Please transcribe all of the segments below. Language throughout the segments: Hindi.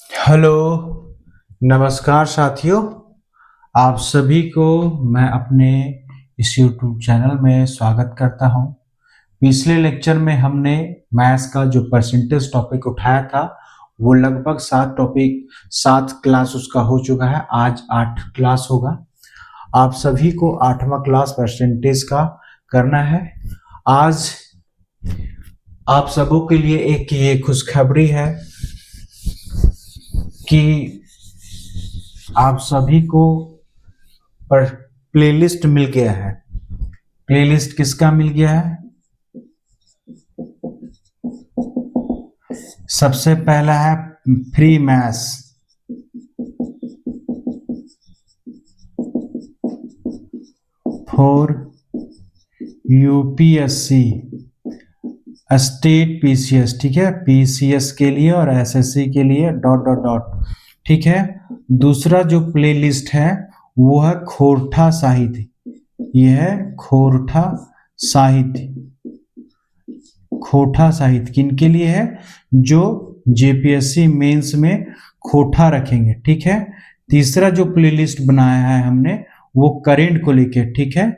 हेलो, नमस्कार साथियों। आप सभी को मैं अपने इस यूट्यूब चैनल में स्वागत करता हूं। पिछले लेक्चर में हमने मैथ्स का जो परसेंटेज टॉपिक उठाया था वो लगभग 7 क्लास उसका हो चुका है। आज 8 क्लास होगा। आप सभी को 8वां क्लास परसेंटेज का करना है। आज आप सबों के लिए एक ये खुशखबरी है कि आप सभी को पर प्लेलिस्ट मिल गया है। प्लेलिस्ट किसका मिल गया है? सबसे पहला है free maths. For UPSC state PCS, ठीक है, पीसीएस के लिए और एसएससी के लिए डॉट डॉट डॉट, ठीक है। दूसरा जो प्लेलिस्ट है वो है खोरठा साहित्य। यह है खोरठा साहित्य। खोठा साहित्य किनके लिए है? जो जेपीएससी मेंस में खोठा रखेंगे, ठीक है। तीसरा जो प्लेलिस्ट बनाया है हमने वो करेंट को लेके, ठीक है।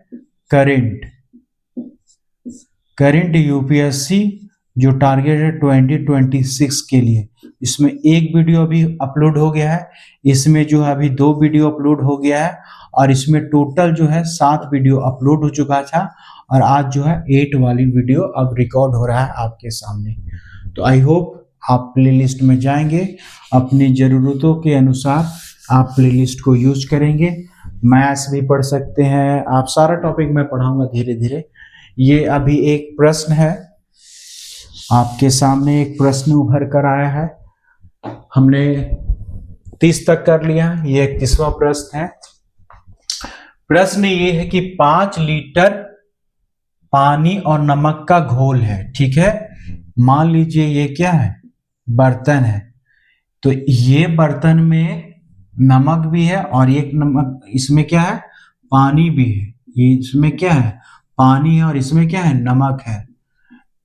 करेंट यूपीएससी जो टारगेट है 2026 के लिए। इसमें एक वीडियो अभी अपलोड हो गया है, इसमें जो है अभी 2 वीडियो अपलोड हो गया है और इसमें टोटल जो है 7 वीडियो अपलोड हो चुका था और आज जो है 8 वाली वीडियो अब रिकॉर्ड हो रहा है आपके सामने। तो आई होप आप प्लेलिस्ट में जाएंगे, अपनी ज़रूरतों के अनुसार आप प्लेलिस्ट को यूज करेंगे। मैथ्स भी पढ़ सकते हैं आप, सारा टॉपिक मैं पढ़ाऊंगा धीरे धीरे। ये अभी एक प्रश्न है आपके सामने, एक प्रश्न उभर कर आया है। हमने 30 तक कर लिया, ये 31वां प्रश्न है। प्रश्न ये है कि 5 लीटर पानी और नमक का घोल है, ठीक है। मान लीजिए ये क्या है? बर्तन है। तो ये बर्तन में नमक भी है और एक नमक, इसमें क्या है? पानी भी है। ये इसमें क्या है? पानी है और इसमें क्या है? नमक है।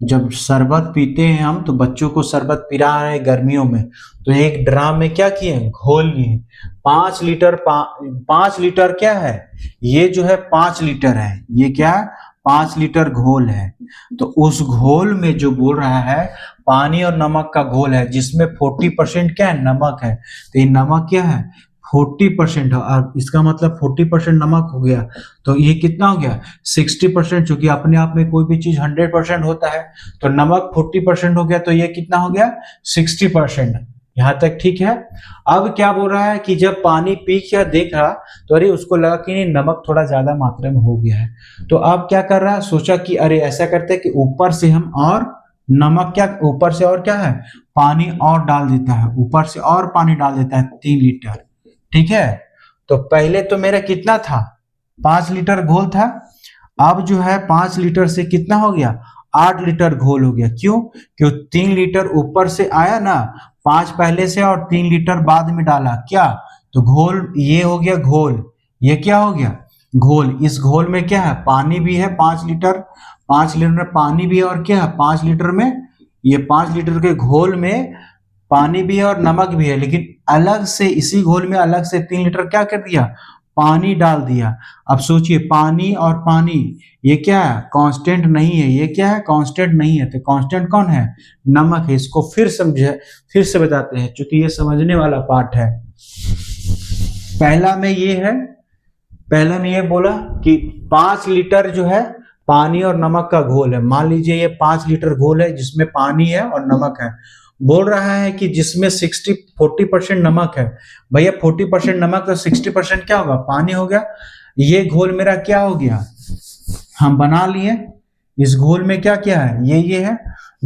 जब शरबत पीते हैं हम, तो बच्चों को शरबत पिला रहे हैं गर्मियों में, तो एक ड्राम में क्या किए? घोल लिए। 5 लीटर क्या है? ये जो है 5 लीटर है। ये क्या है? 5 लीटर घोल है। तो उस घोल में जो बोल रहा है पानी और नमक का घोल है, जिसमें 40% क्या है? नमक है। तो ये नमक क्या है? 40% है। और इसका मतलब 40% नमक हो गया, तो ये कितना हो गया? 60%। चूंकि अपने आप में कोई भी चीज 100% होता है, तो नमक 40% हो गया, तो ये कितना हो गया? 60%। यहां तक ठीक है। अब क्या बोल रहा है कि जब पानी पी के देख रहा, तो अरे उसको लगा कि नहीं, नमक थोड़ा ज्यादा मात्रा में हो गया है। तो अब क्या कर रहा है? सोचा कि अरे ऐसा करते हैं कि ऊपर से हम और नमक, क्या ऊपर से और क्या है? पानी और डाल देता है, ऊपर से और पानी डाल देता है 3 लीटर, ठीक है। तो पहले तो मेरा कितना था? 5 लीटर घोल था। अब जो है 5 लीटर से कितना हो गया? 8 लीटर घोल हो गया। क्यों? क्यों 3 लीटर ऊपर से आया ना, 5 पहले से और 3 लीटर बाद में डाला, क्या? तो घोल ये हो गया घोल। ये क्या हो गया? घोल। इस घोल में क्या है? पानी भी है 5 लीटर। 5 लीटर में पानी भी है और क्या है? 5 लीटर में, ये 5 लीटर के घोल में पानी भी है और नमक भी है, लेकिन अलग से इसी घोल में अलग से 3 लीटर क्या कर दिया? पानी डाल दिया। अब सोचिए, पानी और पानी ये क्या है? कांस्टेंट नहीं है। ये क्या है? कांस्टेंट नहीं है। तो कांस्टेंट कौन है? नमक है। इसको फिर से बताते हैं, क्योंकि ये समझने वाला पार्ट है। पहला में ये बोला कि 5 लीटर जो है पानी और नमक का घोल है। मान लीजिए ये 5 लीटर घोल है जिसमें पानी है और नमक है। बोल रहा है कि जिसमें 40% नमक है। भैया 40% नमक तो 60% क्या होगा? पानी हो गया। ये घोल मेरा क्या हो गया? हम बना लिए। इस घोल में क्या क्या है? ये है।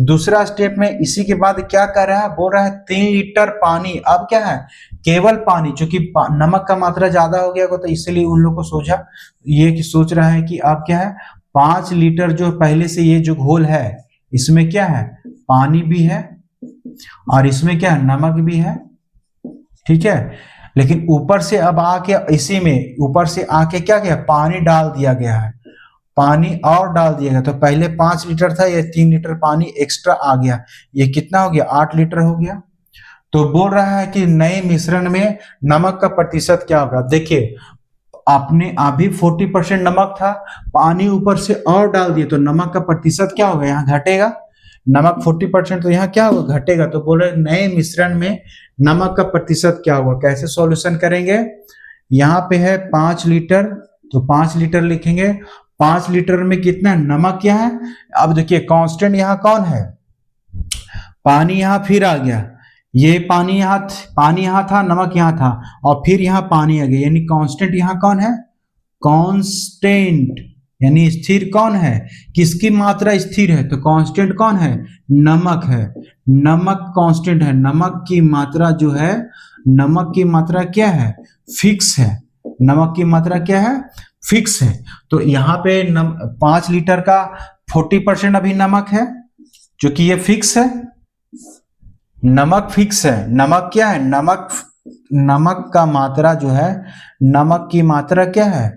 दूसरा स्टेप में इसी के बाद क्या कर रहा है? बोल रहा है 3 लीटर पानी। अब क्या है? केवल पानी, चूंकि नमक का मात्रा ज्यादा हो गया, तो इसलिए उन लोगों को सोचा, ये कि सोच रहा है कि अब क्या है? 5 लीटर जो पहले से ये जो घोल है, इसमें क्या है? पानी भी है और इसमें क्या है? नमक भी है, ठीक है। लेकिन ऊपर से अब आके इसी में ऊपर से आके क्या किया? पानी डाल दिया गया है। पानी और डाल दिया गया, तो पहले 5 लीटर था, ये 3 लीटर पानी एक्स्ट्रा आ गया। ये कितना हो गया? 8 लीटर हो गया। तो बोल रहा है कि नए मिश्रण में नमक का प्रतिशत क्या होगा। देखिए आपने अभी 40% नमक था, पानी ऊपर से और डाल दिए तो नमक का प्रतिशत क्या होगा, यहाँ घटेगा। नमक 40% तो यहाँ क्या होगा, घटेगा। तो बोल रहे नए मिश्रण में नमक का प्रतिशत क्या होगा। कैसे सॉल्यूशन करेंगे, यहाँ पे है 5 लीटर, तो 5 लीटर लिखेंगे। 5 लीटर में कितना नमक क्या है। अब देखिए कांस्टेंट यहाँ कौन है, पानी यहाँ फिर आ गया, ये पानी यहाँ था, नमक यहाँ था, और फिर यहाँ पानी आ गया, यानी कांस्टेंट यहाँ कौन है, कांस्टेंट यानी स्थिर कौन है, किसकी मात्रा स्थिर है, तो कांस्टेंट कौन है, नमक है। नमक कांस्टेंट है, नमक की मात्रा जो है, नमक की मात्रा क्या है, फिक्स है। नमक की मात्रा क्या है, फिक्स है। तो यहाँ पे 5 लीटर का 40% अभी नमक है, जो कि ये फिक्स है। नमक फिक्स है, नमक क्या है, नमक का मात्रा जो है, नमक की मात्रा क्या है,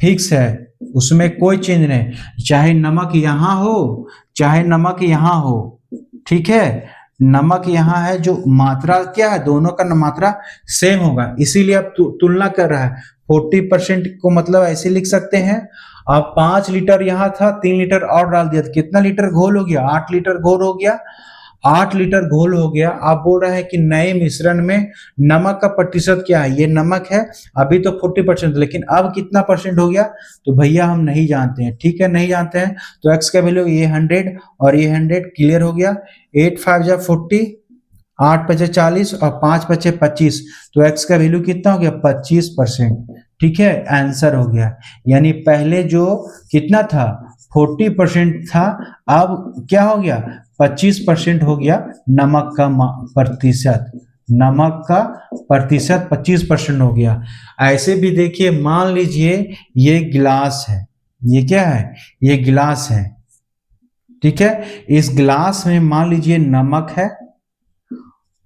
फिक्स है, उसमें कोई चेंज नहीं, चाहे नमक यहां हो चाहे नमक यहां हो, ठीक है। नमक यहाँ है, जो मात्रा क्या है, दोनों का मात्रा सेम होगा, इसीलिए अब तुलना कर रहा है। 40% को मतलब ऐसे लिख सकते हैं, अब 5 लीटर यहाँ था, 3 लीटर और डाल दिया तो कितना लीटर घोल हो गया, 8 लीटर घोल हो गया। 8 लीटर घोल हो गया। आप बोल रहे हैं कि नए मिश्रण में नमक का प्रतिशत क्या है, ये नमक है, अभी तो 40%, लेकिन अब कितना परसेंट हो गया, तो भैया हम नहीं जानते हैं, ठीक है, नहीं जानते हैं। तो x का वैल्यू ये 100 और ये 100 क्लियर हो गया। 8 5 जा 40, 8 5 40 और 5 5 25, तो x का वैल्यू कितना हो गया, 25%, ठीक है, आंसर हो गया। यानी पहले जो कितना था, 40% था, अब क्या हो गया, 25% हो गया। नमक का प्रतिशत, नमक का प्रतिशत 25% हो गया। ऐसे भी देखिए, मान लीजिए ये गिलास है, ये क्या है, ये गिलास है, ठीक है। इस गिलास में मान लीजिए नमक है,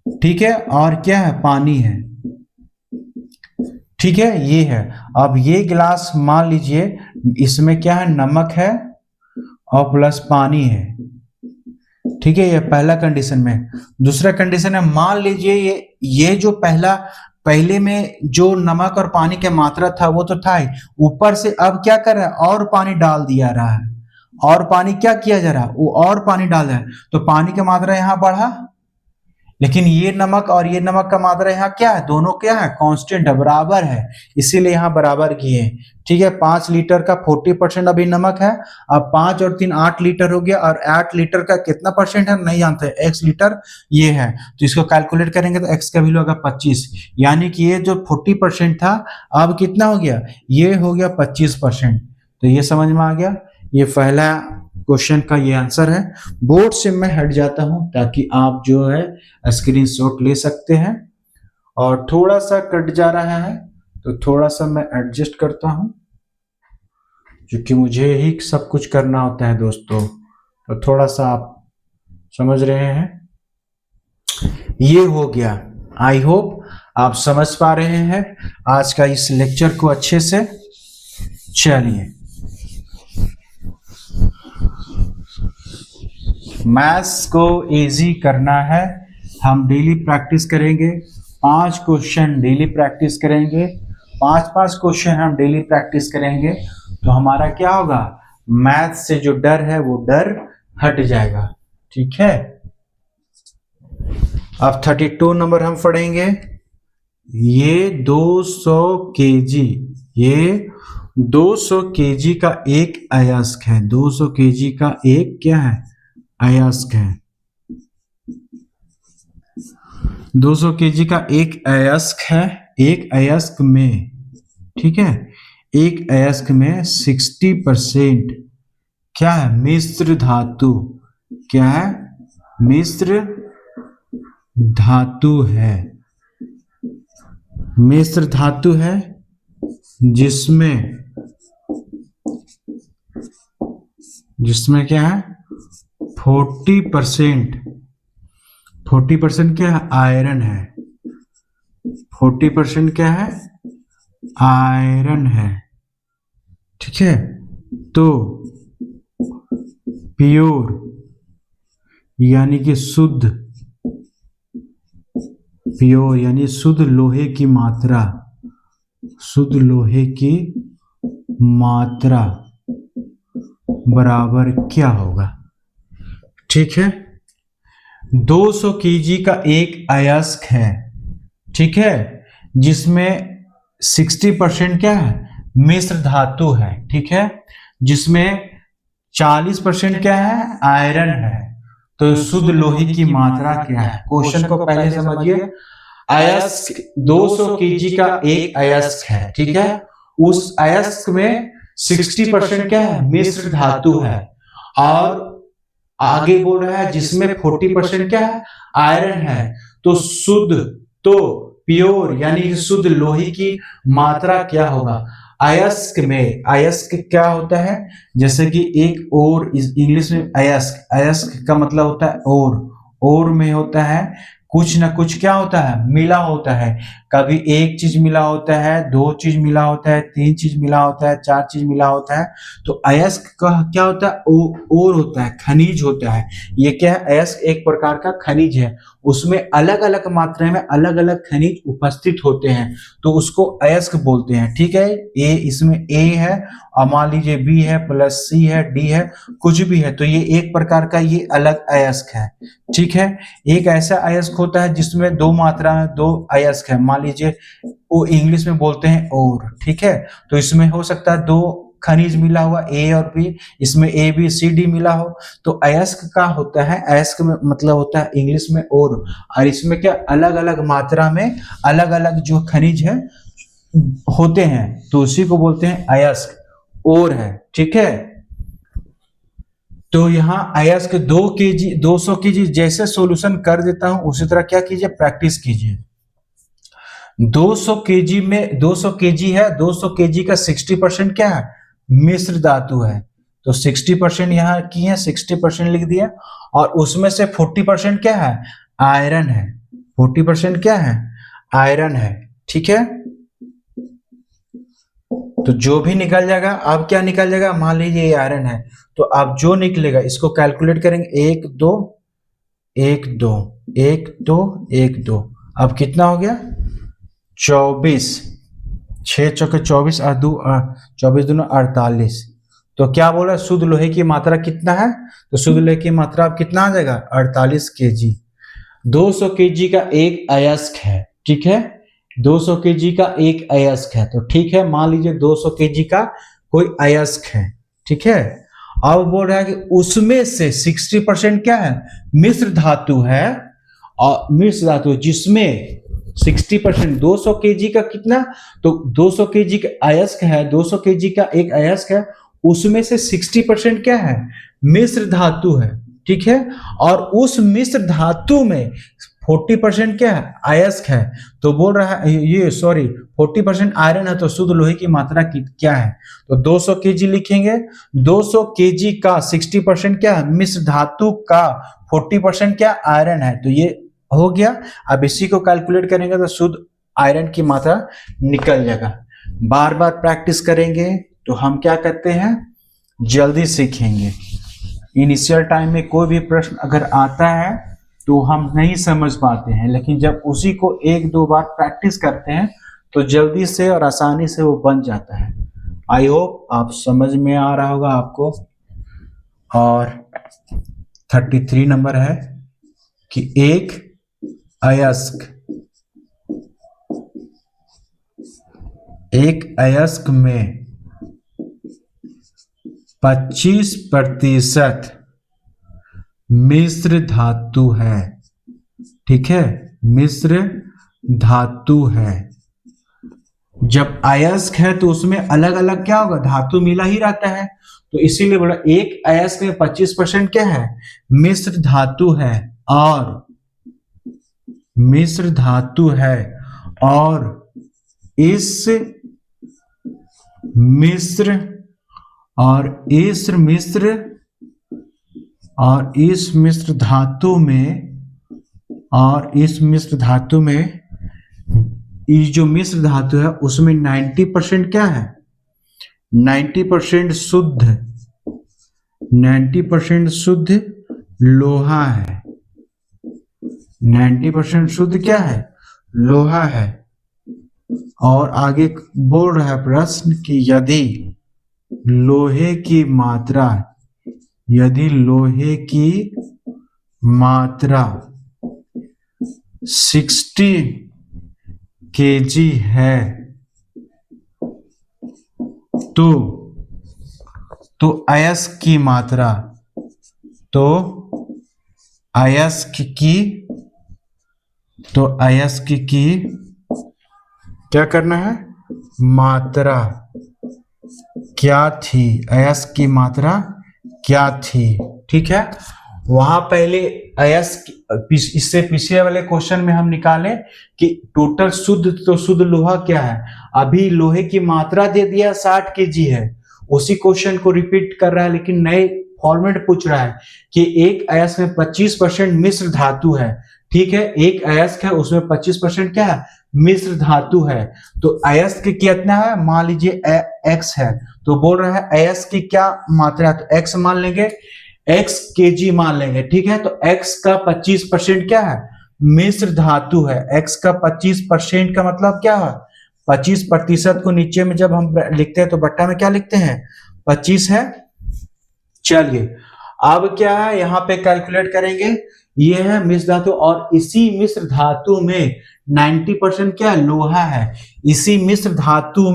ठीक है, और क्या है, पानी है, ठीक है, ये है। अब ये गिलास मान लीजिए इसमें क्या है, नमक है और प्लस पानी है, ठीक है, ये पहला कंडीशन में। दूसरा कंडीशन है, मान लीजिए ये जो पहले में जो नमक और पानी की मात्रा था वो तो था ही, ऊपर से अब क्या कर रहा है, और पानी डाल दिया रहा है, और पानी क्या किया जा रहा है, वो और पानी डाल रहा है, तो पानी की मात्रा यहाँ बढ़ा, लेकिन ये नमक और ये नमक का मात्रा यहाँ क्या है, दोनों क्या है, कांस्टेंट है, बराबर है, इसीलिए यहाँ बराबर किए, ठीक है। 5 लीटर का 40% अभी नमक है, अब 5 और 3 8 लीटर हो गया, और 8 लीटर का कितना परसेंट है नहीं जानते, x लीटर ये है, तो इसको कैलकुलेट करेंगे तो x का वैल्यू होगा 25, यानी कि ये जो 40% था अब कितना हो गया, ये हो गया 25%। तो ये समझ में आ गया, ये पहला क्वेश्चन का ये आंसर है। बोर्ड से मैं हट जाता हूं ताकि आप जो है स्क्रीनशॉट ले सकते हैं, और थोड़ा सा कट जा रहा है तो थोड़ा सा मैं एडजस्ट करता हूं, क्योंकि मुझे ही सब कुछ करना होता है दोस्तों, तो थोड़ा सा आप समझ रहे हैं। ये हो गया, आई होप आप समझ पा रहे हैं आज का इस लेक्चर को अच्छे से। चलिए, मैथ्स को इजी करना है, हम डेली प्रैक्टिस करेंगे, 5 क्वेश्चन डेली प्रैक्टिस करेंगे, 5 क्वेश्चन हम डेली प्रैक्टिस करेंगे, तो हमारा क्या होगा, मैथ्स से जो डर है वो डर हट जाएगा, ठीक है। अब 32 नंबर हम पढ़ेंगे। ये 200 केजी, ये 200 केजी का एक अयस्क है, 200 केजी का एक क्या है, अयस्क है। 200 केजी का एक अयस्क है, एक अयस्क में, ठीक है, एक अयस्क में 60% क्या है, मिश्र धातु, क्या है, मिश्र धातु है, मिश्र धातु है, जिसमें क्या है, 40% क्या है, आयरन है, 40% क्या है, आयरन है, ठीक है। तो प्योर यानी कि शुद्ध प्योर यानी शुद्ध लोहे की मात्रा, शुद्ध लोहे की मात्रा बराबर क्या होगा? ठीक है, 200 केजी का एक अयस्क है, ठीक है, जिसमें 60% क्या है? मिश्र धातु है, ठीक है, जिसमें 40% क्या है? आयरन है। तो शुद्ध लोहे की मात्रा क्या है? क्वेश्चन को पहले समझिए। अयस्क 200 केजी का एक अयस्क है, ठीक है, उस अयस्क में 60% क्या है? मिश्र धातु है, और आगे बोल रहा है जिसमें 40% क्या है? आयरन है। तो शुद्ध, तो प्योर यानी शुद्ध लोहे की मात्रा क्या होगा? अयस्क में, अयस्क क्या होता है? जैसे कि एक और, इंग्लिश में अयस्क, अयस्क का मतलब होता है और में होता है कुछ ना कुछ क्या होता है? मिला होता है। कभी एक चीज मिला होता है, 2 चीज मिला होता है, 3 चीज मिला होता है, 4 चीज मिला होता है। तो अयस्क का क्या होता है? और होता है, खनिज होता है। ये क्या है? अयस्क एक प्रकार का खनिज है, उसमें अलग अलग मात्रा में अलग अलग खनिज उपस्थित होते हैं, तो उसको अयस्क बोलते हैं, ठीक है। ए, इसमें ए है, और मान लीजिए बी है, प्लस सी है, डी है, कुछ भी है, तो ये एक प्रकार का ये अलग अयस्क है, ठीक है। एक ऐसा अयस्क होता है जिसमें 2 मात्रा में 2 अयस्क है, मान लीजिए वो इंग्लिश में बोलते हैं और, ठीक है। तो इसमें हो सकता है 2 खनिज मिला हुआ, ए और बी, इसमें ए बी सी डी मिला हो, तो अयस्क का होता है, अयस्क में मतलब होता है इंग्लिश में और इसमें क्या अलग अलग मात्रा में अलग अलग जो खनिज है होते हैं, तो उसी को बोलते हैं अयस्क, और है, ठीक है। तो यहाँ अयस्क 200 केजी जैसे सॉल्यूशन कर देता हूं, उसी तरह क्या कीजिए? प्रैक्टिस कीजिए। 200 केजी में 200 केजी है, 200 केजी का 60% क्या है? मिश्र धातु है, तो 60% यहाँ की है, 60% लिख दिया, और उसमें से 40% क्या है? आयरन है। 40% क्या है? आयरन है, ठीक है। तो जो भी निकल जाएगा, अब क्या निकल जाएगा? मान लीजिए ये आयरन है, तो अब जो निकलेगा इसको कैलकुलेट करेंगे, 1 2 1 2 1 2 1 2, अब कितना हो गया? 24, 6 चौके 24 और 2 24 दूना 48। तो क्या बोल रहा है? शुद्ध लोहे की मात्रा कितना है? तो शुद्ध लोहे की मात्रा अब कितना आ जाएगा? 48 केजी। 200 केजी का एक अयस्क है, ठीक है, 200 केजी का एक अयस्क है, तो ठीक है, मान लीजिए 200 केजी का कोई अयस्क है, ठीक है। अब बोल रहा है कि उसमें से 60% क्या है? मिश्र धातु है, और मिश्र धातु जिसमें 60%, 200 केजी का कितना? तो 200 केजी का अयस्क है, 200 केजी का एक अयस्क है, उसमें से 60% क्या है? मिश्र धातु है, ठीक है, और उस मिश्र धातु में 40% क्या है? अयस्क है। तो बोल रहा है ये, सॉरी, 40% आयरन है, तो शुद्ध लोहे की मात्रा क्या है? तो 200 केजी लिखेंगे, 200 केजी का 60% क्या है? मिश्र धातु का 40% क्या? आयरन है, तो ये हो गया। अब इसी को कैलकुलेट करेंगे तो शुद्ध आयरन की मात्रा निकल जाएगा। बार बार प्रैक्टिस करेंगे तो हम क्या करते हैं? जल्दी सीखेंगे। इनिशियल टाइम में कोई भी प्रश्न अगर आता है तो हम नहीं समझ पाते हैं, लेकिन जब उसी को 1-2 बार प्रैक्टिस करते हैं तो जल्दी से और आसानी से वो बन जाता है। आई होप आप समझ में आ रहा होगा आपको। और 33 नंबर है कि एक अयस्क में 25% मिश्र धातु है, ठीक है, मिश्र धातु है। जब अयस्क है तो उसमें अलग अलग क्या होगा? धातु मिला ही रहता है, तो इसीलिए बोला एक अयस्क में 25% क्या है? मिश्र धातु है, और मिश्र धातु है, और इस मिश्र धातु में ये जो मिश्र धातु है उसमें 90% क्या है? 90% शुद्ध लोहा है। 90% शुद्ध क्या है? लोहा है और आगे बोल रहा है प्रश्न कि यदि लोहे की मात्रा, यदि लोहे की मात्रा 60 kg है तो अयस्क की मात्रा, तो अयस्क की क्या करना है, मात्रा क्या थी, अयस्क की मात्रा क्या थी। ठीक है, वहां पहले अयस्क, इससे पिछले वाले क्वेश्चन में हम निकाले कि टोटल शुद्ध, तो शुद्ध लोहा क्या है, अभी लोहे की मात्रा दे दिया 60 kg है, उसी क्वेश्चन को रिपीट कर रहा है लेकिन नए फॉर्मेट पूछ रहा है कि एक अयस्क में 25% मिश्र धातु है। ठीक है, एक अयस्क है उसमें 25% क्या है, मिश्र धातु है। तो अयस्क कितना है, मान लीजिए x है, तो बोल रहा है अयस्क की क्या मात्रा है, तो x मान लेंगे, x kg मान लेंगे। ठीक है, तो x का 25% क्या है, मिश्र धातु है। x का 25% का मतलब क्या है, 25% को नीचे में जब हम लिखते हैं तो बट्टा में क्या लिखते हैं, 25 है। चलिए अब क्या है, यहाँ पे कैलकुलेट करेंगे, ये है मिश्र धातु और इसी मिश्र धातु में 90% क्या है, लोहा है। इसी मिश्र धातु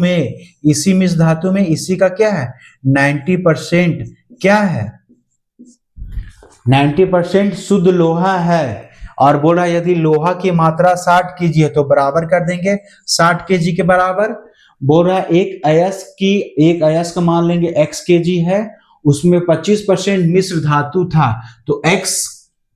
में इसी का क्या है, 90% क्या है, 90% शुद्ध लोहा है। और बोला यदि लोहा की मात्रा 60 kg है तो बराबर कर देंगे 60 kg के बराबर। बोल रहा है एक अयस्क मान लेंगे x kg है, उसमें 25% मिश्र धातु था, तो x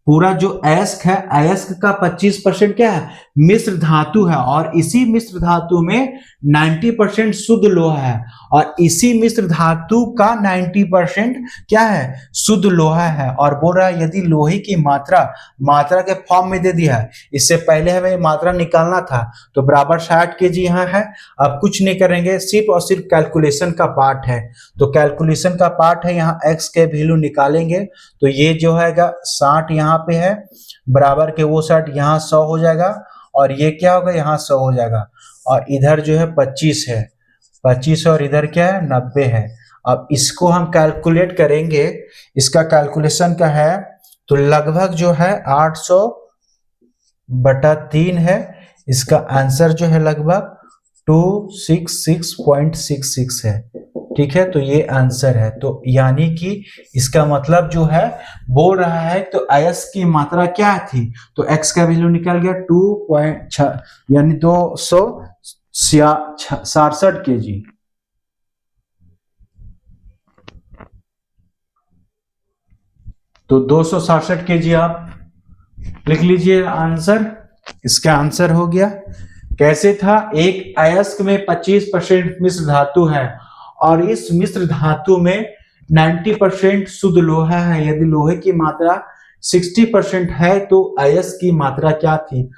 पूरा जो अयस्क है, अयस्क का 25% क्या है, मिश्र धातु है और इसी मिश्र धातु में 90% शुद्ध लोहा है और इसी मिश्र धातु का 90% क्या है, शुद्ध लोहा है। और बोल रहा है यदि लोहे की मात्रा के फॉर्म में दे दिया है, इससे पहले हमें मात्रा निकालना था, तो बराबर 60 kg यहाँ है। अब कुछ नहीं करेंगे, सिर्फ और सिर्फ कैलकुलेशन का पार्ट है, तो कैलकुलेशन का पार्ट है, यहाँ x के वैल्यू निकालेंगे तो ये जो है 60 यहाँ पे है, बराबर के वो 60 यहाँ 100 हो जाएगा और ये क्या होगा, यहाँ 100 हो जाएगा और इधर जो है 25 है, 25 और इधर क्या है, 90 है। अब इसको हम कैलकुलेट करेंगे, इसका कैलकुलेशन का है तो लगभग जो है 800/3 है, इसका आंसर जो है लगभग 266.66 है। ठीक है, तो ये आंसर है। तो यानी कि इसका मतलब जो है बोल रहा है तो अयस्क की मात्रा क्या थी, तो x का वैल्यू निकल गया 2.6 यानी 266 kg। तो 266 kg आप लिख लीजिए आंसर, इसका आंसर हो गया। कैसे था, एक अयस्क में 25% मिश्र धातु है और इस मिश्र धातु में 90% शुद्ध लोहा है। यदि लोहे की मात्रा 60% है तो अयस्क की मात्रा क्या थी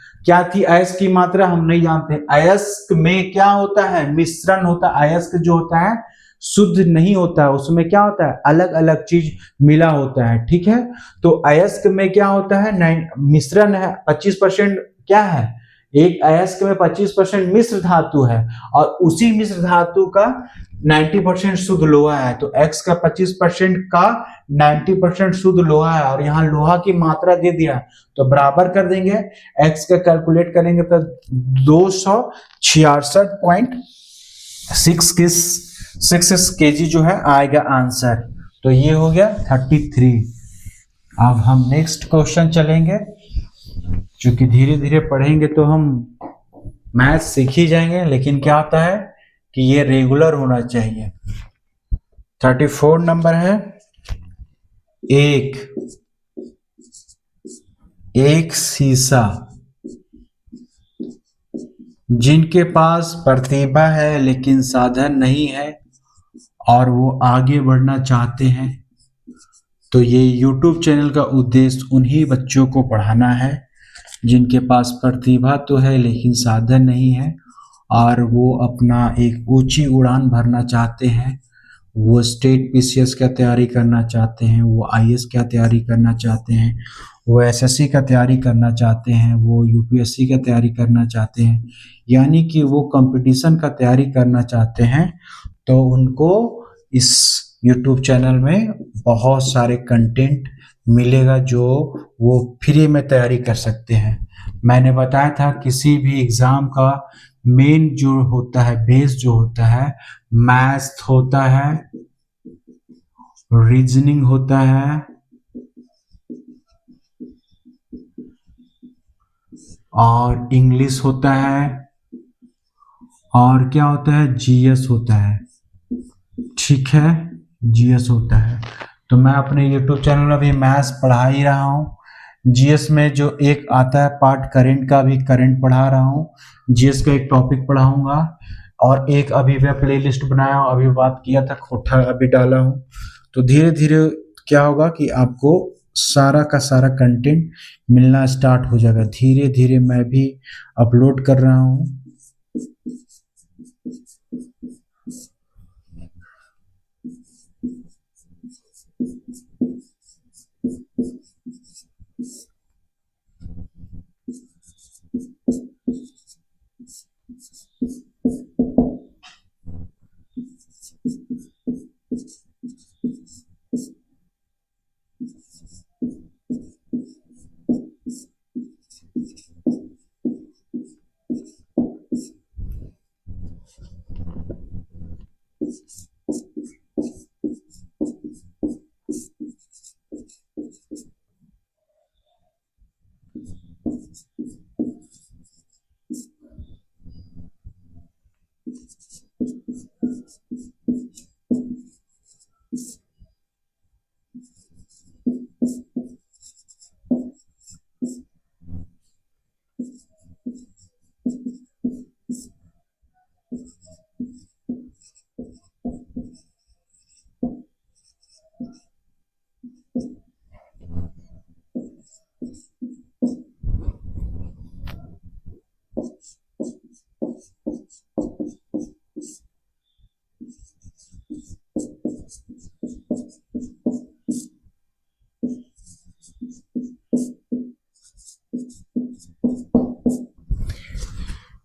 अयस्क की मात्रा हम नहीं जानते। अयस्क में क्या होता है, मिश्रण होता है। अयस्क जो होता है शुद्ध नहीं होता है, उसमें क्या होता है, अलग अलग चीज मिला होता है। ठीक है, तो अयस्क में क्या होता है, मिश्रण है, 25% क्या है, एक अयस्क में 25% मिश्र धातु है और उसी मिश्र धातु का 90% शुद्ध लोहा है। तो x का 25% का 90% शुद्ध लोहा है और यहाँ लोहा की मात्रा दे दिया तो बराबर कर देंगे, x का कैलकुलेट करेंगे तो 266.66 kg जो है आएगा आंसर। तो ये हो गया 33। अब हम नेक्स्ट क्वेश्चन चलेंगे, क्योंकि धीरे धीरे पढ़ेंगे तो हम मैथ सीख ही जाएंगे, लेकिन क्या होता है कि ये रेगुलर होना चाहिए। 34 नंबर है, एक शीशा जिनके पास प्रतिभा है लेकिन साधन नहीं है और वो आगे बढ़ना चाहते हैं, तो ये YouTube चैनल का उद्देश्य उन्हीं बच्चों को पढ़ाना है जिनके पास प्रतिभा तो है लेकिन साधन नहीं है और वो अपना एक ऊंची उड़ान भरना चाहते हैं वो स्टेट पीसीएस का तैयारी करना चाहते हैं, वो आईएएस का तैयारी करना चाहते हैं, वो एसएससी का तैयारी करना चाहते हैं, वो यूपीएससी का तैयारी करना चाहते हैं, यानी कि वो कंपटीशन का तैयारी करना चाहते हैं, तो उनको इस यूट्यूब चैनल में बहुत सारे कंटेंट मिलेगा जो वो फ्री में तैयारी कर सकते हैं। मैंने बताया था किसी भी एग्जाम का मेन जो होता है, बेस जो होता है, मैथ्स होता है, रीजनिंग होता है और इंग्लिश होता है और क्या होता है, जीएस होता है। ठीक है, जीएस होता है। तो मैं अपने यूट्यूब चैनल में अभी मैथ्स पढ़ा ही रहा हूँ। जीएस में जो एक आता है पार्ट करंट का, भी करंट पढ़ा रहा हूँ। जीएस का एक टॉपिक पढ़ाऊंगा और एक अभी मैं प्ले लिस्ट बनाया हूँ, अभी बात किया था खोटा अभी डाला हूँ। तो धीरे धीरे क्या होगा कि आपको सारा का सारा कंटेंट मिलना स्टार्ट हो जाएगा। धीरे धीरे मैं भी अपलोड कर रहा हूँ।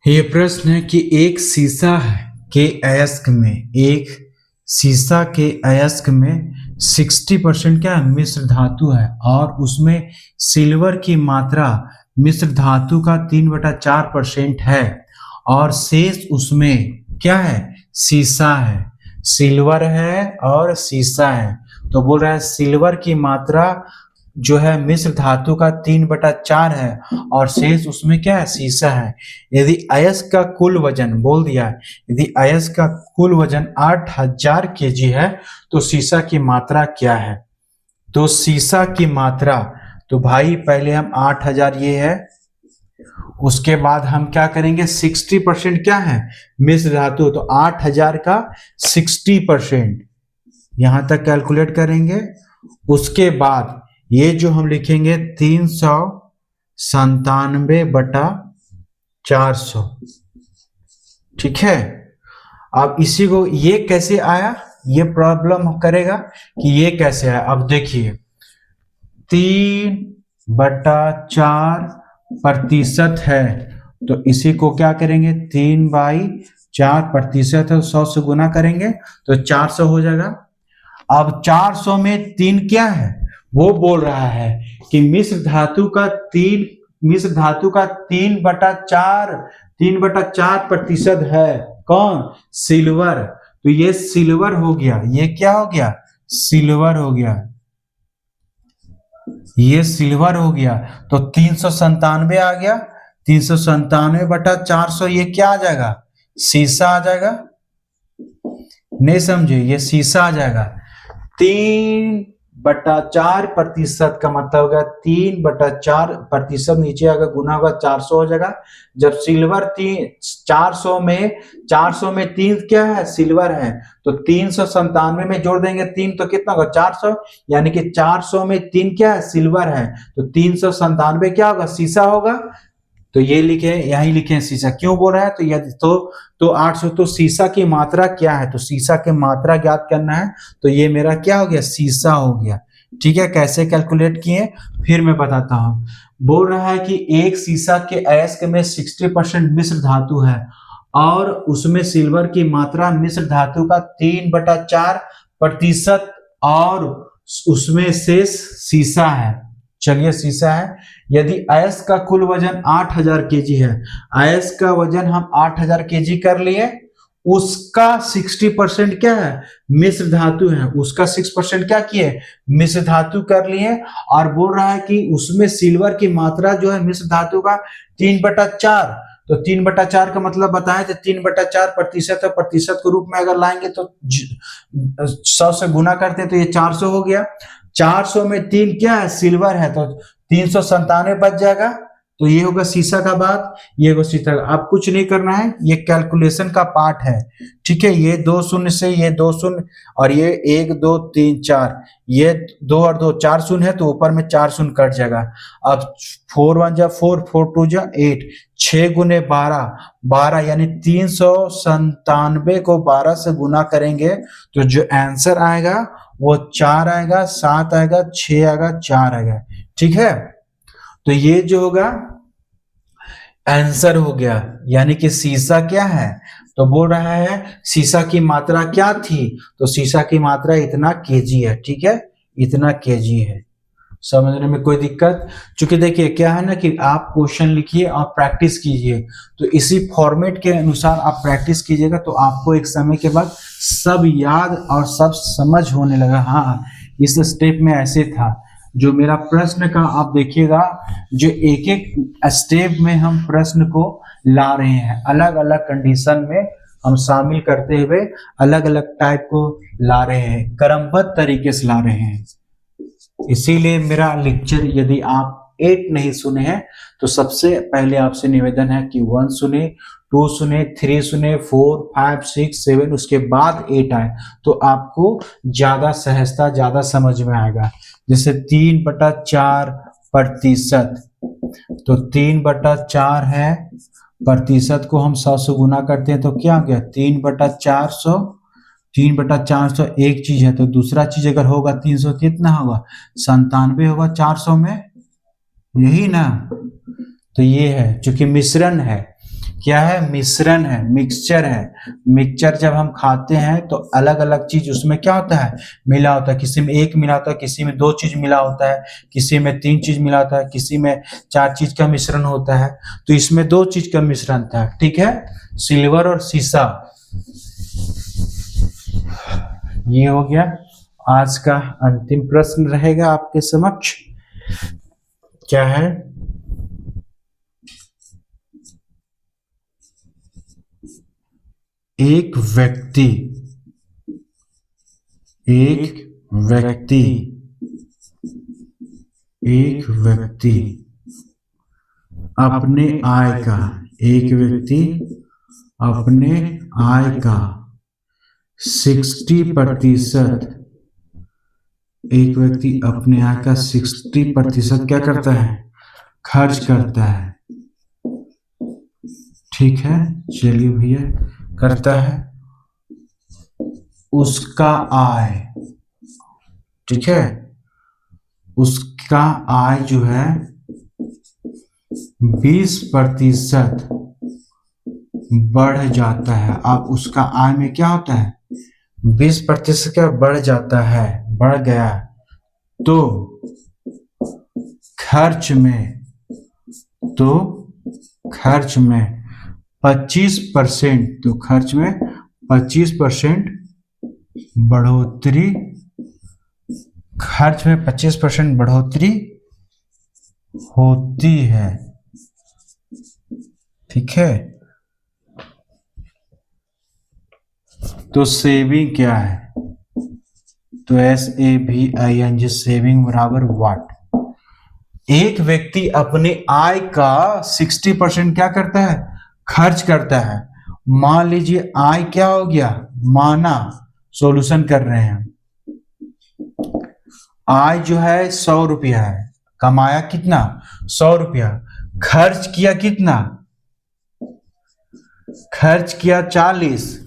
ये प्रश्न है कि एक शीशा के अयस्क में, एक शीशा के अयस्क में 60% क्या है, मिश्र धातु है और उसमें सिल्वर की मात्रा मिश्र धातु का 3/4% है और शेष उसमें क्या है, शीशा है, सिल्वर है और शीशा है। तो बोल रहा है सिल्वर की मात्रा जो है मिश्र धातु का 3/4 है और शेष उसमें क्या है, शीशा है। यदि अयस्क का कुल वजन, बोल दिया है, यदि अयस्क का कुल वजन 8000 केजी है तो शीशा की मात्रा क्या है। तो शीशा की मात्रा, तो भाई पहले हम 8000 ये है, उसके बाद हम क्या करेंगे, 60% क्या है, मिश्र धातु, तो 8000 का 60% यहां तक कैलकुलेट करेंगे। उसके बाद ये जो हम लिखेंगे 397/400, ठीक है। अब इसी को ये कैसे आया, ये प्रॉब्लम करेगा कि ये कैसे आया। अब देखिए 3/4% है तो इसी को क्या करेंगे, 3/4% है, 100 से गुना करेंगे तो 400 हो जाएगा। अब 400 में 3 क्या है, वो बोल रहा है कि मिश्र धातु का 3/4% है कौन, सिल्वर। तो ये सिल्वर हो गया, ये क्या हो गया, सिल्वर हो गया, ये सिल्वर हो गया। तो 397 आ गया, 397/400 ये क्या आ जाएगा, शीशा आ जाएगा। नहीं समझे, ये शीशा आ जाएगा। 3/4% का मतलब होगा 3/4%, नीचे अगर गुना होगा 400 हो जाएगा। जब सिल्वर 400 में 3 क्या है, सिल्वर है, तो 397 में जोड़ देंगे 3 तो कितना होगा, 400, यानी कि 400 में 3 क्या है, सिल्वर है, तो 397 क्या होगा, शीशा होगा। तो ये लिखे, यही लिखे शीशा। क्यों बोल रहा है? तो यदि तो 800, तो शीशा की मात्रा क्या है? तो शीशा की मात्रा ज्ञात करना है। तो ये मेरा क्या हो गया? शीशा हो गया। ठीक है, कैसे कैलकुलेट किए फिर मैं बताता हूं। बोल रहा है कि एक शीशा के अयस्क में 60% मिश्र धातु है और उसमें सिल्वर की मात्रा मिश्र धातु का 3/4% और उसमें शेष शीशा है। चलिए, शीशा है। यदि अयस्क का कुल वजन 8000 केजी है, अयस्क का वजन हम 8000 केजी कर लिए, उसका 60% क्या है? मिश्र धातु है। उसका 6% क्या किए? मिश्र धातु कर लिए। और बोल रहा है कि उसमें सिल्वर की मात्रा जो है मिश्र धातु का 3/4। तो 3/4 का मतलब बताएं तो 3/4 प्रतिशत है। प्रतिशत के रूप में अगर लाएंगे तो 100 से गुना करते हैं तो ये 400 हो गया। 400 में 3 क्या है? सिल्वर है, तो 397 बच जाएगा। तो ये होगा शीशा का बात, ये होगा शीशा का। अब कुछ नहीं करना है, ये कैलकुलेशन का पार्ट है। ठीक है, ये 2 शून्य से ये 2 शून्य और ये 1 2 3 4, ये 2 और 2 4 शून्य है, तो ऊपर में 4 शून्य कट जाएगा। अब 4 1 जा 4, 4 2 जा 8, 6 गुने 12, 12 यानी 397 को 12 से गुना करेंगे तो जो आंसर आएगा वो 4 आएगा, 7 आएगा, 6 आएगा, 4 आएगा। ठीक है, तो ये जो होगा आंसर हो गया। यानी कि शीशा क्या है? तो बोल रहा है शीशा की मात्रा क्या थी? तो शीशा की मात्रा इतना केजी है। ठीक है, इतना केजी है। समझने में कोई दिक्कत? क्योंकि देखिए क्या है ना कि आप क्वेश्चन लिखिए और प्रैक्टिस कीजिए, तो इसी फॉर्मेट के अनुसार आप प्रैक्टिस कीजिएगा तो आपको एक समय के बाद सब याद और सब समझ होने लगा। हाँ, इस स्टेप में ऐसे था। जो मेरा प्रश्न का आप देखिएगा, जो एक एक स्टेप में हम प्रश्न को ला रहे हैं, अलग अलग कंडीशन में हम शामिल करते हुए अलग अलग टाइप को ला रहे हैं, क्रमबद्ध तरीके से ला रहे हैं। इसीलिए मेरा लेक्चर यदि आप 8 नहीं सुने हैं तो सबसे पहले आपसे निवेदन है कि 1 सुने, 2 सुने, 3 सुने, 4 5 6 7, उसके बाद 8 आए तो आपको ज्यादा सहजता, ज्यादा समझ में आएगा। जैसे 3/4%, तो 3/4 है, प्रतिशत को हम 100 से गुना करते हैं तो क्या हो गया? 3/400। 3/400 एक चीज है, तो दूसरा चीज अगर होगा 300 कितना होगा? 97 होगा 400 में, यही ना। तो ये है, चूंकि मिश्रण है। क्या है? मिश्रण है, मिक्सचर है। मिक्सचर जब हम खाते हैं तो अलग अलग चीज उसमें क्या होता है? मिला होता है। किसी में 1 मिला होता है, किसी में 2 चीज मिला होता है, किसी में 3 चीज मिला होता है, किसी में 4 चीज का मिश्रण होता है। तो इसमें 2 चीज का मिश्रण था। ठीक है, सिल्वर और शीशा। ये हो गया। आज का अंतिम प्रश्न रहेगा आपके समक्ष। क्या है? एक व्यक्ति अपने आय का, एक व्यक्ति अपने आय का 60%, एक व्यक्ति अपने आय का 60% क्या करता है? खर्च करता है। ठीक है, चलिए भैया, करता है। उसका आय, ठीक है, उसका आय जो है 20% बढ़ जाता है। अब उसका आय में क्या होता है? 20% क्या बढ़ जाता है, बढ़ गया, तो खर्च में 25%, तो खर्च में 25% बढ़ोतरी, खर्च में 25% बढ़ोतरी होती है। ठीक है, तो सेविंग क्या है? तो SAVING, सेविंग बराबर व्हाट? एक व्यक्ति अपने आय का 60% क्या करता है? खर्च करता है। मान लीजिए आय क्या हो गया? माना, सॉल्यूशन कर रहे हैं। आय जो है 100 रुपया है, कमाया कितना? 100 रुपया। खर्च किया कितना, खर्च किया 40,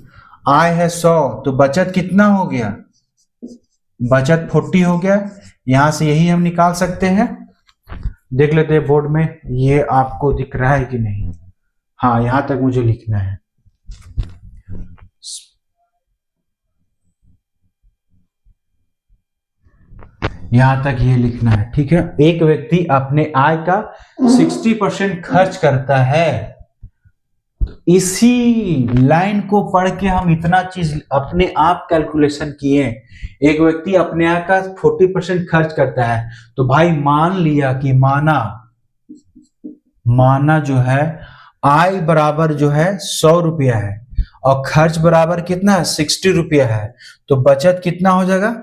आय है 100, तो बचत कितना हो गया, बचत 40 हो गया। यहां से यही हम निकाल सकते हैं। देख लेते हैं बोर्ड में ये आपको दिख रहा है कि नहीं। हाँ, यहां तक मुझे लिखना है। यहां तक ये लिखना है, ठीक है। एक व्यक्ति अपने आय का 60% खर्च करता है। इसी लाइन को पढ़ के हम इतना चीज अपने आप कैलकुलेशन किए। एक व्यक्ति अपने आय का 40% खर्च करता है, तो भाई मान लिया कि माना जो है आय बराबर जो है 100 रुपया है और खर्च बराबर कितना है 60 रुपया है, तो बचत कितना हो जाएगा,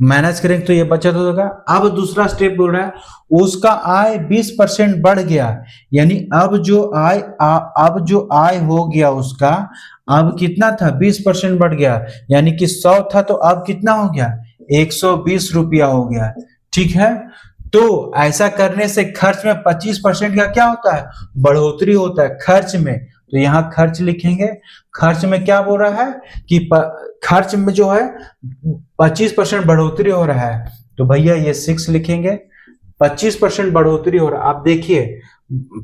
मैनेज करेंगे तो ये बचत हो जाएगा। अब दूसरा स्टेप बोल रहा है उसका आय 20% बढ़ गया, यानी अब जो आय हो गया उसका, अब कितना था 20% बढ़ गया, यानी कि 100 था तो अब कितना हो गया 120 रुपया हो गया, ठीक है। तो ऐसा करने से खर्च में 25% का क्या होता है, बढ़ोतरी होता है खर्च में। तो यहां खर्च लिखेंगे। खर्च में क्या बोल रहा है कि खर्च में जो है 25% बढ़ोतरी हो रहा है, तो भैया ये 6 लिखेंगे। 25% बढ़ोतरी हो रहा है, आप देखिए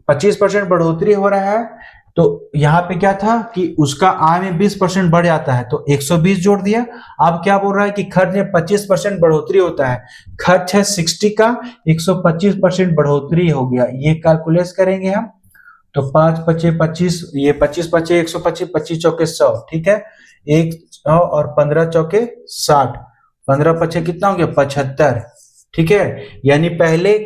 25% बढ़ोतरी हो रहा है, तो यहाँ पे क्या था कि उसका आय में 20% बढ़ जाता है, तो 120 जोड़ दिया। अब क्या बोल रहा है कि खर्च में 25% बढ़ोतरी होता है, खर्च है 60 का, 125% बढ़ोतरी हो गया। ये कैलकुलेट करेंगे हम, तो 5 पचे 25, ये 25 पचे 125, 25 चौके 100, ठीक है। 100 और 15 चौके 60, 15 पचे कितना हो गया 75, ठीक है। यानी पहले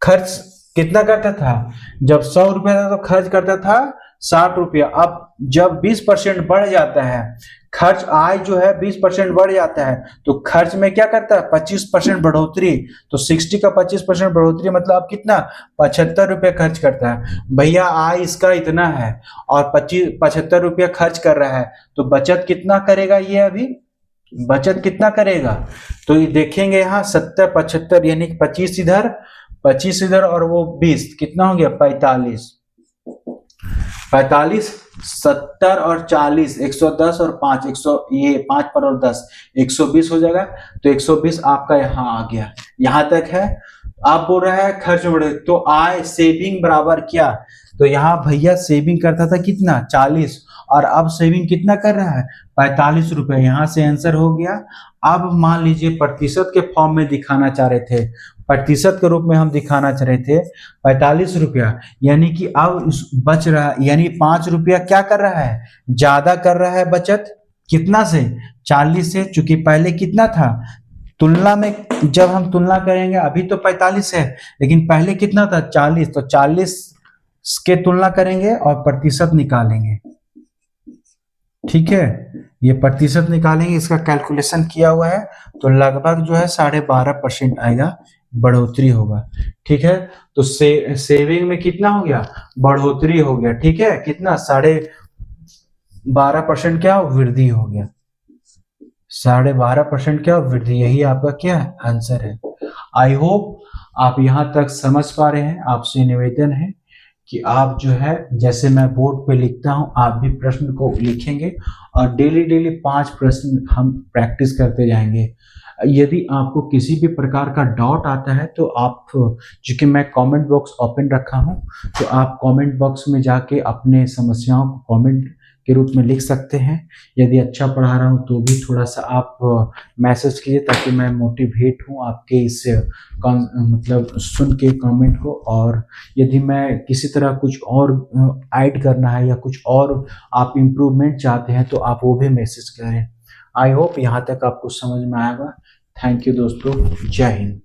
खर्च कितना करता था, जब 100 रुपया था तो खर्च करता था 60 रुपया। अब जब 20% बढ़ जाता है, खर्च आय जो है 20% बढ़ जाता है, तो खर्च में क्या करता है 25% बढ़ोतरी, तो 60 का 25% बढ़ोतरी मतलब अब कितना 75 रुपया खर्च करता है। भैया आय इसका इतना है और 75 रुपया खर्च कर रहा है, तो बचत कितना करेगा ये, अभी बचत कितना करेगा, तो ये देखेंगे यहाँ 70 75, यानी 25 इधर 25 इधर और वो 20, कितना हो गया 45, 45 70 और 40, 110 और 5, 100, ये 5 पर और 10, 120 हो जाएगा। तो 120 आपका यहाँ आ गया, यहाँ तक है। आप बोल रहा है खर्च बढ़े, तो आय सेविंग बराबर क्या, तो यहाँ भैया सेविंग करता था कितना 40, और अब सेविंग कितना कर रहा है 45 रुपए, यहाँ से आंसर हो गया। अब मान लीजिए प्रतिशत के फॉर्म में दिखाना चाह रहे थे, प्रतिशत के रूप में हम दिखाना चाह रहे थे 45 रुपया, यानी कि अब बच रहा, यानी 5 रुपया क्या कर रहा है, ज्यादा कर रहा है बचत, कितना से 40 से, चूंकि पहले कितना था, तुलना में जब हम तुलना करेंगे अभी तो 45 है, लेकिन पहले कितना था 40, तो 40 के तुलना करेंगे और प्रतिशत निकालेंगे, ठीक है। ये प्रतिशत निकालेंगे, इसका कैलकुलेशन किया हुआ है, तो लगभग जो है 12.5% आएगा, बढ़ोतरी होगा, ठीक है। तो सेविंग में कितना हो गया, बढ़ोतरी हो गया, ठीक है। कितना 12.5% क्या वृद्धि हो गया, 12.5% क्या वृद्धि, यही आपका क्या आंसर है। आई होप आप यहां तक समझ पा रहे हैं। आपसे निवेदन है कि आप जो है जैसे मैं बोर्ड पे लिखता हूं आप भी प्रश्न को लिखेंगे और डेली डेली 5 प्रश्न हम प्रैक्टिस करते जाएंगे। यदि आपको किसी भी प्रकार का डाउट आता है तो आप, चूंकि मैं कमेंट बॉक्स ओपन रखा हूं, तो आप कमेंट बॉक्स में जाके अपने समस्याओं को कमेंट के रूप में लिख सकते हैं। यदि अच्छा पढ़ा रहा हूं तो भी थोड़ा सा आप मैसेज कीजिए, ताकि मैं मोटिवेट हूं आपके इस मतलब सुन के कमेंट को। और यदि मैं किसी तरह कुछ और ऐड करना है या कुछ और आप इम्प्रूवमेंट चाहते हैं तो आप वो भी मैसेज करें। आई होप यहाँ तक आपको समझ में आएगा। थैंक यू दोस्तों, जय हिंद।